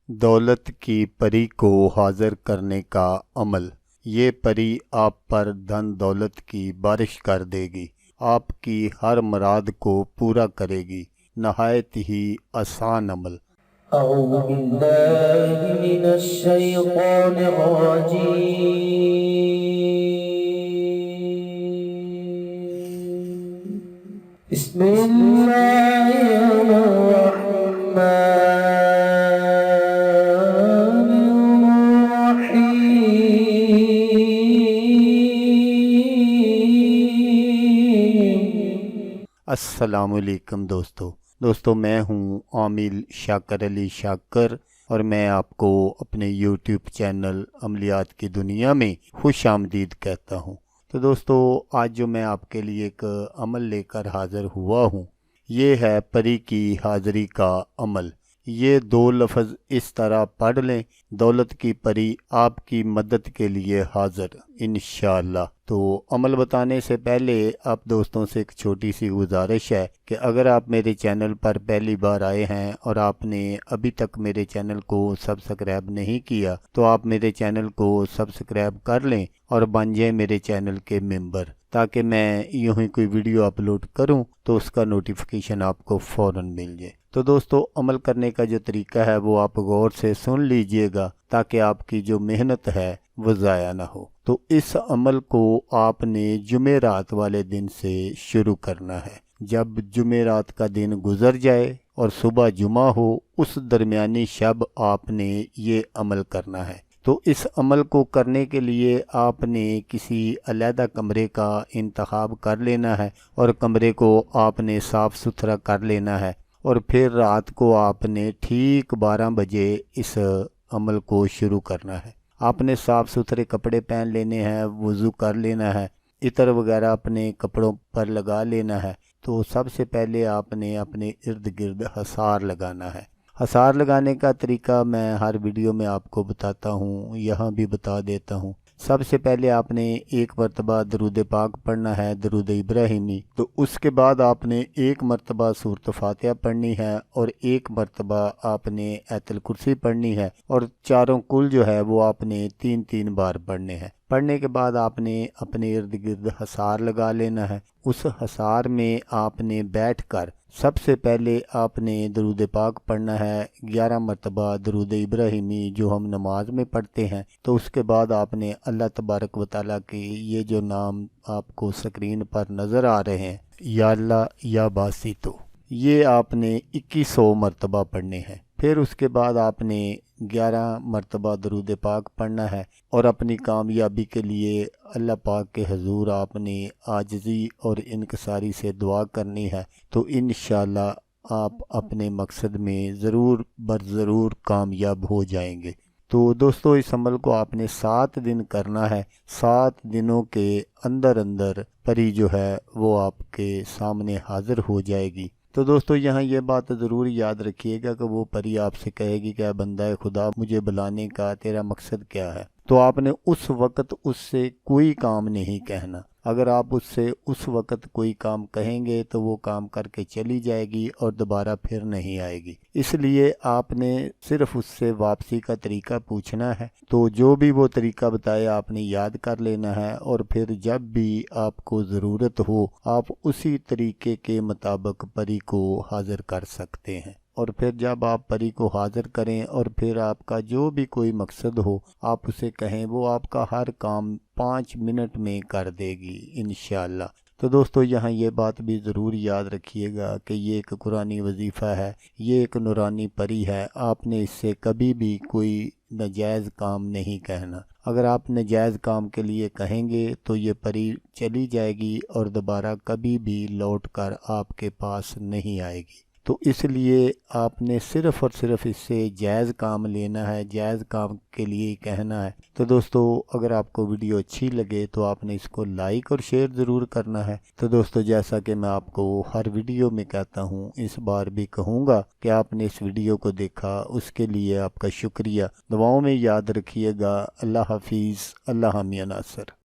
دولت کی پری کو حاضر کرنے کا عمل۔ یہ پری آپ پر دھن دولت کی بارش کر دے گی، آپ کی ہر مراد کو پورا کرے گی۔ نہایت ہی آسان عمل۔ اعوذ باللہ من الشیطان الرجیم، بسم اللہ الرحمن الرحیم۔ السلام علیکم دوستو میں ہوں عامل شاکر علی شاکر، اور میں آپ کو اپنے یوٹیوب چینل عملیات کی دنیا میں خوش آمدید کہتا ہوں۔ تو دوستو، آج جو میں آپ کے لیے ایک عمل لے کر حاضر ہوا ہوں، یہ ہے پری کی حاضری کا عمل۔ یہ دو لفظ اس طرح پڑھ لیں: دولت کی پری آپ کی مدد کے لیے حاضر انشاءاللہ۔ تو عمل بتانے سے پہلے آپ دوستوں سے ایک چھوٹی سی گزارش ہے کہ اگر آپ میرے چینل پر پہلی بار آئے ہیں اور آپ نے ابھی تک میرے چینل کو سبسکرائب نہیں کیا تو آپ میرے چینل کو سبسکرائب کر لیں اور بن جائیں میرے چینل کے ممبر، تاکہ میں یوں ہی کوئی ویڈیو اپلوڈ کروں تو اس کا نوٹیفیکیشن آپ کو فوراً مل جائے۔ تو دوستو، عمل کرنے کا جو طریقہ ہے وہ آپ غور سے سن لیجئے گا، تاکہ آپ کی جو محنت ہے وہ ضائع نہ ہو۔ تو اس عمل کو آپ نے جمعرات والے دن سے شروع کرنا ہے۔ جب جمعرات کا دن گزر جائے اور صبح جمعہ ہو، اس درمیانی شب آپ نے یہ عمل کرنا ہے۔ تو اس عمل کو کرنے کے لیے آپ نے کسی علیحدہ کمرے کا انتخاب کر لینا ہے، اور کمرے کو آپ نے صاف ستھرا کر لینا ہے، اور پھر رات کو آپ نے ٹھیک 12 بجے اس عمل کو شروع کرنا ہے۔ آپ نے صاف ستھرے کپڑے پہن لینے ہیں، وضو کر لینا ہے، عطر وغیرہ اپنے کپڑوں پر لگا لینا ہے۔ تو سب سے پہلے آپ نے اپنے ارد گرد حصار لگانا ہے۔ حصار لگانے کا طریقہ میں ہر ویڈیو میں آپ کو بتاتا ہوں، یہاں بھی بتا دیتا ہوں۔ سب سے پہلے آپ نے ایک مرتبہ درود پاک پڑھنا ہے، درود ابراہیمی۔ تو اس کے بعد آپ نے ایک مرتبہ سورۃ فاتحہ پڑھنی ہے، اور ایک مرتبہ آپ نے آیت الکرسی پڑھنی ہے، اور چاروں کل جو ہے وہ آپ نے 3 بار پڑھنے ہیں۔ پڑھنے کے بعد آپ نے اپنے ارد گرد حصار لگا لینا ہے۔ اس حصار میں آپ نے بیٹھ کر سب سے پہلے آپ نے درود پاک پڑھنا ہے، 11 مرتبہ درود ابراہیمی جو ہم نماز میں پڑھتے ہیں۔ تو اس کے بعد آپ نے اللہ تبارک و تعالیٰ کے یہ جو نام آپ کو سکرین پر نظر آ رہے ہیں، یا اللہ یا باسطو، یہ آپ نے 2100 مرتبہ پڑھنے ہیں۔ پھر اس کے بعد آپ نے 11 مرتبہ درود پاک پڑھنا ہے، اور اپنی کامیابی کے لیے اللہ پاک کے حضور آپ نے عاجزی اور انکساری سے دعا کرنی ہے۔ تو انشاءاللہ آپ اپنے مقصد میں ضرور کامیاب ہو جائیں گے۔ تو دوستو، اس عمل کو آپ نے 7 دن کرنا ہے۔ 7 دنوں کے اندر پری جو ہے وہ آپ کے سامنے حاضر ہو جائے گی۔ تو دوستو، یہاں یہ بات ضرور یاد رکھیے گا کہ وہ پری آپ سے کہے گی کہ اے بندہ خدا، مجھے بلانے کا تیرا مقصد کیا ہے؟ تو آپ نے اس وقت اس سے کوئی کام نہیں کہنا۔ اگر آپ اس سے اس وقت کوئی کام کہیں گے تو وہ کام کر کے چلی جائے گی اور دوبارہ پھر نہیں آئے گی۔ اس لیے آپ نے صرف اس سے واپسی کا طریقہ پوچھنا ہے۔ تو جو بھی وہ طریقہ بتائے آپ نے یاد کر لینا ہے، اور پھر جب بھی آپ کو ضرورت ہو آپ اسی طریقے کے مطابق پری کو حاضر کر سکتے ہیں۔ اور پھر جب آپ پری کو حاضر کریں اور پھر آپ کا جو بھی کوئی مقصد ہو آپ اسے کہیں، وہ آپ کا ہر کام 5 منٹ میں کر دے گی انشاءاللہ۔ تو دوستو، یہاں یہ بات بھی ضرور یاد رکھیے گا کہ یہ ایک قرآنی وظیفہ ہے، یہ ایک نورانی پری ہے۔ آپ نے اس سے کبھی بھی کوئی ناجائز کام نہیں کہنا۔ اگر آپ ناجائز کام کے لیے کہیں گے تو یہ پری چلی جائے گی اور دوبارہ کبھی بھی لوٹ کر آپ کے پاس نہیں آئے گی۔ تو اس لیے آپ نے صرف اور صرف اس سے جائز کام لینا ہے، جائز کام کے لیے ہی کہنا ہے۔ تو دوستو، اگر آپ کو ویڈیو اچھی لگے تو آپ نے اس کو لائک اور شیئر ضرور کرنا ہے۔ تو دوستو، جیسا کہ میں آپ کو ہر ویڈیو میں کہتا ہوں، اس بار بھی کہوں گا کہ آپ نے اس ویڈیو کو دیکھا، اس کے لیے آپ کا شکریہ۔ دعاؤں میں یاد رکھیے گا۔ اللہ حافظ، اللہ حامی ناصر۔